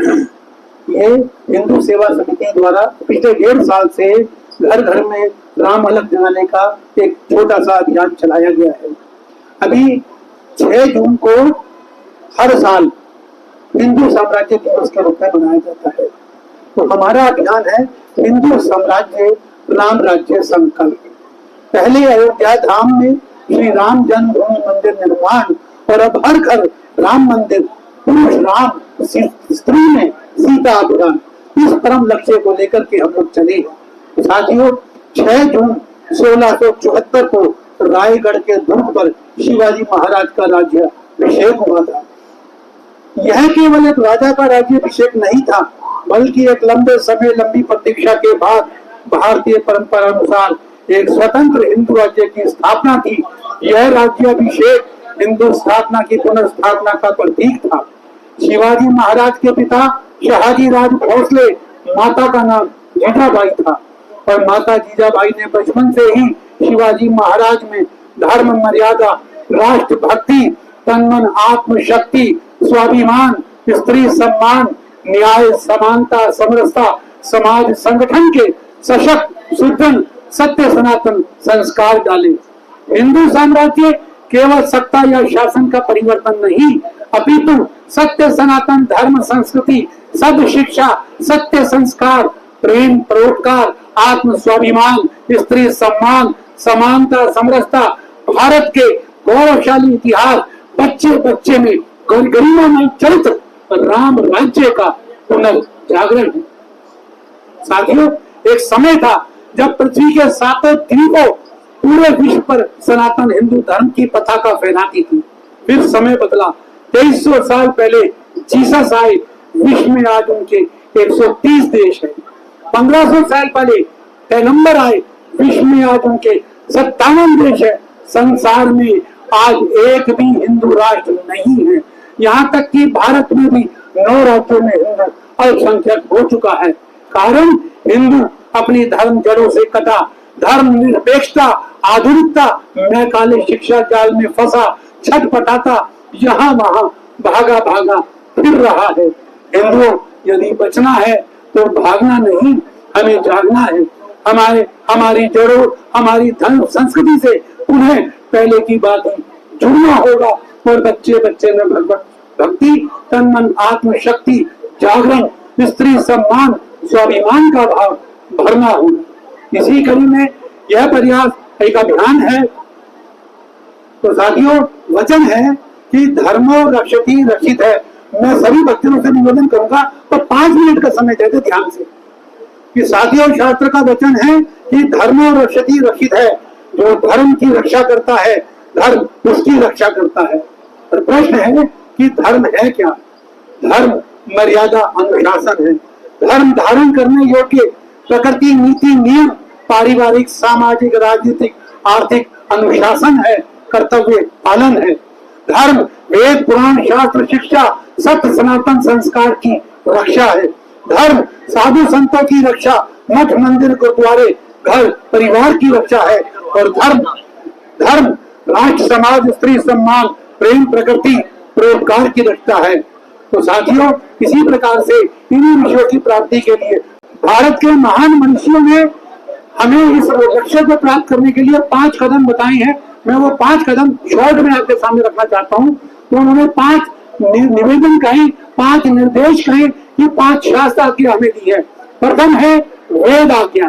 ये हिंदू सेवा समिति द्वारा पिछले 1.5 साल से घर घर में राम अलग जलाने का एक छोटा सा अभियान चलाया गया है। अभी 6 जून को हर साल हिंदू साम्राज्य दिवस के रूप में मनाया जाता है। तो हमारा अभियान है हिंदू साम्राज्य राम राज्य संकल्प। पहले अयोध्या धाम में श्री राम जन्मभूमि मंदिर निर्माण और अब हर घर राम मंदिर, पुरुष राम, स्त्री में सीता अभियान, इस परम लक्ष्य को लेकर के हम लोग चले हैं। साथियों, 6 जून 1674 को रायगढ़ के दुर्ग पर शिवाजी महाराज का राज्याभिषेक हुआ था। यह केवल एक राजा का राज्याभिषेक नहीं था, बल्कि एक लंबे समय लंबी प्रतीक्षा के बाद भारतीय परंपरा अनुसार एक स्वतंत्र हिंदू राज्य की स्थापना थी। यह राज्याभिषेक हिंदू स्थापना की पुनर्स्थापना का प्रतीक था। शिवाजी महाराज के पिता शहाजी राज भोसले, माता का नाम जीजाबाई था और माता जीजाबाई ने बचपन से ही शिवाजी महाराज में धर्म, मर्यादा, राष्ट्र भक्ति, तन-मन, आत्मशक्ति, स्वाभिमान, स्त्री सम्मान, न्याय, समानता, समरसता, समाज संगठन के सशक्त, सुदृढ़, सत्य, सनातन संस्कार डाले। हिंदू साम्राज्य केवल सत्ता या शासन का परिवर्तन नहीं, अपितु सत्य, सनातन धर्म, संस्कृति, सब शिक्षा, सत्य संस्कार, प्रेम, परोपकार, आत्म स्वाभिमान, स्त्री सम्मान, समानता, समरसता, भारत के गौरवशाली इतिहास, बच्चे बच्चे में गरिमामय चरित्र, राम राज्य का पुनर्जागरण है। साथियों, एक समय था जब पृथ्वी के 7 द्वीपों पूरे विश्व पर सनातन हिंदू धर्म की पताका फहराती थी। फिर समय बदला। 2300 साल पहले जीसस आए, विश्व में आज उनके 130 देश है। 1500 साल पहले पैगंबर आए, विश्व में आज उनके 57 देश है। संसार में आज एक भी हिंदू राष्ट्र नहीं है। यहाँ तक कि भारत में भी 9 राज्यों में हिंदू अल्पसंख्यक हो चुका है। कारण हिंदू अपनी धर्म जड़ों से कटा, धर्म निरपेक्षता, आधुनिकता, मैकाले शिक्षा जाल में फंसा, छटपटाता, यहाँ वहां भागा भागा फिर रहा है। हिंदुओं, यदि बचना है तो भागना नहीं, हमें जागना है। हमारी जड़ों, हमारी धर्म संस्कृति से उन्हें पहले की बात जुड़ना होगा और बच्चे बच्चे में भगवत भक्ति, तन मन आत्मशक्ति, जागरण, स्त्री सम्मान, स्वाभिमान का भाव भरना होगा। इसी कड़ी में यह प्रयास एक अभियान है। तो साथियों, वचन है कि धर्मो रक्षति रक्षित है। मैं सभी बच्चों से निवेदन करूंगा तो 5 मिनट का समय देते ध्यान से कि साथियों, शास्त्र का वचन है कि धर्मो रक्षति रक्षित है। जो धर्म की रक्षा करता है, धर्म उसकी रक्षा करता है। और प्रश्न है कि धर्म है क्या? धर्म मर्यादा, अनुशासन है। धर्म धारण करने योग्य प्रकृति, नीति, नियम, पारिवारिक, सामाजिक, राजनीतिक, आर्थिक अनुशासन है, कर्तव्य पालन है। धर्म वेद, पुराण, शास्त्र, शिक्षा, सत्य, सनातन संस्कार की रक्षा है। धर्म साधु संतों की रक्षा, मठ, मंदिर, गुरुद्वारे, घर, परिवार की रक्षा है। और धर्म राष्ट्र, समाज, स्त्री सम्मान, प्रेम, प्रकृति, परोपकार की रक्षा है। तो साथियों, इसी प्रकार से इन्हीं विषयों की प्राप्ति के लिए भारत के महान मनुष्यों ने हमें इस लक्ष्य को प्राप्त करने के लिए 5 कदम बताए हैं। मैं वो 5 कदम शॉर्ट में आपके सामने रखना चाहता हूँ। तो उन्होंने 5 निवेदन कहे, 5 निर्देश कहे, ये 5 शास्त्र आज्ञा हमें दी है। प्रथम है वेद आज्ञा,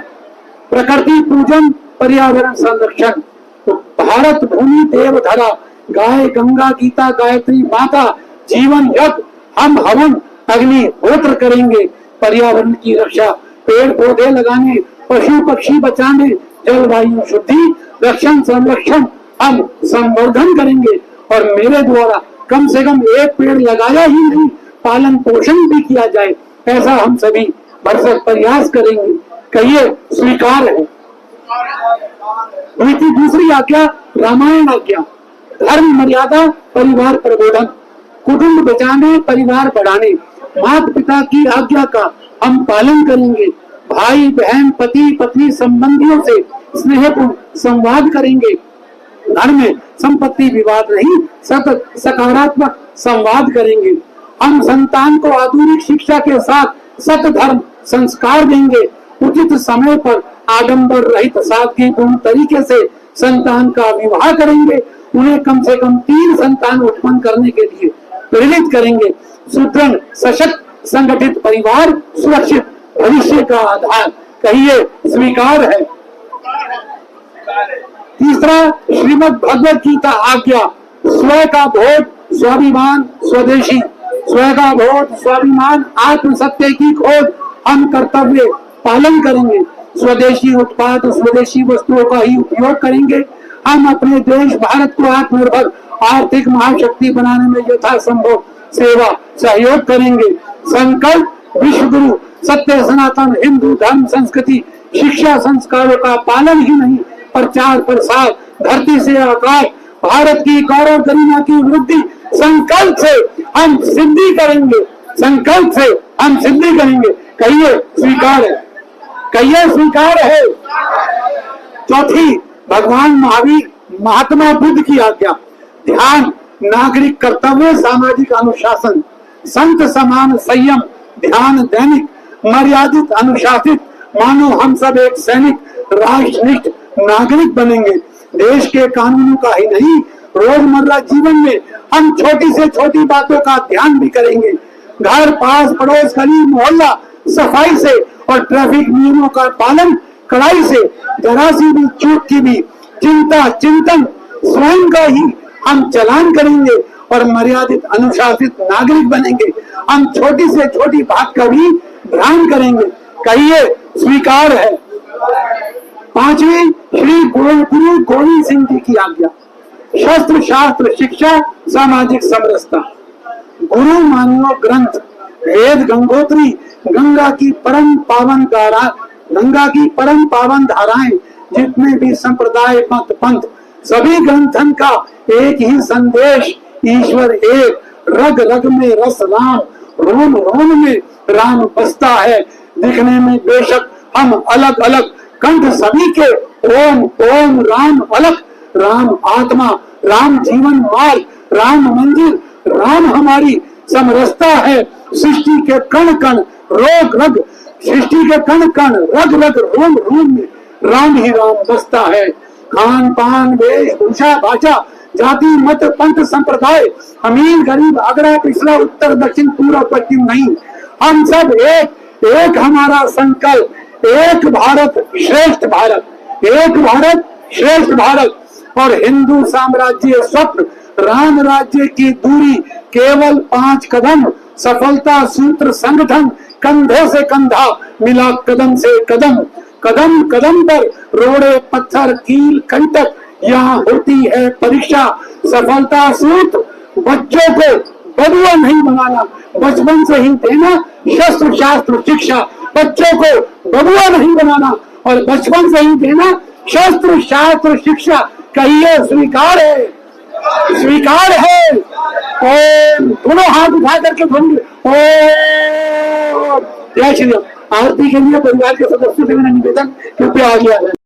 प्रकृति पूजन, पर्यावरण संरक्षण। तो भारत भूमि देव धरा, गाय गंगा, गीता, गायत्री, माता, जीवन यज्ञ, हम हवन, अग्नि होत्र करेंगे। पर्यावरण की रक्षा, पेड़ पौधे लगाने, पशु पक्षी बचाने, जलवायु शुद्धि, रक्षण संरक्षण, हम संवर्धन करेंगे। और मेरे द्वारा कम से कम 1 पेड़ लगाया ही नहीं, पालन पोषण भी किया जाए, ऐसा हम सभी भरसक प्रयास करेंगे। कहिए, स्वीकार है। दूसरी आज्ञा रामायण आज्ञा, धर्म मर्यादा, परिवार प्रबोधन, कुटुंब बचाने, परिवार बढ़ाने, माता पिता की आज्ञा का हम पालन करेंगे। भाई बहन, पति पत्नी, संबंधियों से स्नेहपूर्ण संवाद करेंगे। घर में संपत्ति विवाद नहीं, सकारात्मक संवाद करेंगे। हम संतान को आधुनिक शिक्षा के साथ सत धर्म संस्कार देंगे। उचित समय पर आडंबर रहित सादगीपूर्ण तरीके से संतान का विवाह करेंगे। उन्हें कम से कम 3 संतान उत्पन्न करने के लिए प्रेरित करेंगे। सुदृढ़ सशक्त संगठित परिवार सुरक्षित भविष्य का आधार। कहिए स्वीकार है। तीसरा, श्रीमद् भगवत गीता आज्ञा, स्व का बोध स्वाभिमान स्वदेशी। स्व का बोध स्वाभिमान आत्म सत्य की खोज हम कर्तव्य पालन करेंगे। स्वदेशी उत्पाद स्वदेशी वस्तुओं का ही उपयोग करेंगे। हम अपने देश भारत को आत्मनिर्भर आर्थिक महाशक्ति बनाने में यथासंभव सेवा सहयोग करेंगे। संकल्प विश्व गुरु सत्य सनातन हिंदू धर्म संस्कृति शिक्षा संस्कारों का पालन ही नहीं, प्रचार प्रसार, धरती से आकाश, भारत की गौरव गरिमा की वृद्धि संकल्प से हम सिद्धि करेंगे। संकल्प से हम सिद्धि करेंगे। कहिए स्वीकार है। कहिए स्वीकार है। चौथी, भगवान महावीर महात्मा बुद्ध की आज्ञा, ध्यान नागरिक कर्तव्य सामाजिक अनुशासन, संत समान संयम, ध्यान दैनिक मर्यादित अनुशासित, मानो हम सब एक सैनिक राष्ट्रनिष्ठ नागरिक बनेंगे। देश के कानूनों का ही नहीं, रोजमर्रा जीवन में हम छोटी से छोटी बातों का ध्यान भी करेंगे। घर पास पड़ोस गली मोहल्ला सफाई से और ट्रैफिक नियमों का पालन कड़ाई से, जरा सी भी चूक की भी चिंता चिंतन स्वयं का ही हम चलान करेंगे और मर्यादित अनुशासित नागरिक बनेंगे। हम छोटी से छोटी बात का भी ध्यान करेंगे। कहिए स्वीकार है। पांचवी, श्री गुरु गोविंद सिंह जी की आज्ञा, शस्त्र शास्त्र शिक्षा सामाजिक समरसता। गुरु मान्यो ग्रंथ वेद गंगोत्री, गंगा की परम पावन धाराएं, जितने भी संप्रदाय मत पंथ, सभी ग्रंथन का एक ही संदेश, ईश्वर एक, रग रग में रस राम, रोम रोम में राम बसता है। दिखने में बेशक हम अलग अलग, कंठ सभी के ओम ओम राम अलग। राम आत्मा, राम जीवन मार्ग, राम मंदिर, राम हमारी समरसता है। सृष्टि के कण कण रोग रग, सृष्टि के कण कण रग रग रोम रोम में राम ही राम बसता है। खान पान वेशभूषा भाषा जाति मत पंथ संप्रदाय, अमीर गरीब अगड़ा पिछड़ा उत्तर दक्षिण पूर्व पश्चिम नहीं, हम सब एक। एक हमारा संकल्प, एक भारत श्रेष्ठ भारत, एक भारत श्रेष्ठ भारत। और हिंदू साम्राज्य स्वप्न, राम राज्य की दूरी केवल 5 कदम। सफलता सूत्र संगठन, कंधे से कंधा मिला कदम से कदम। कदम कदम पर रोड़े पत्थर कील कंटक, यहाँ होती है परीक्षा। सफलता सूत्र बच्चों को बदुआ नहीं बनाना, बचपन से ही देना शस्त्र शास्त्र शिक्षा। बच्चों को बदुआ नहीं बनाना और बचपन से ही देना शस्त्र शास्त्र शिक्षा। कहिए स्वीकार है। स्वीकार है। ओम, दोनों हाथ उठा करके बोलिए ओम। जय श्री राम। आरती के लिए परिवार के सदस्यों से मेरा निवेदन कृपया आगे आ जाए।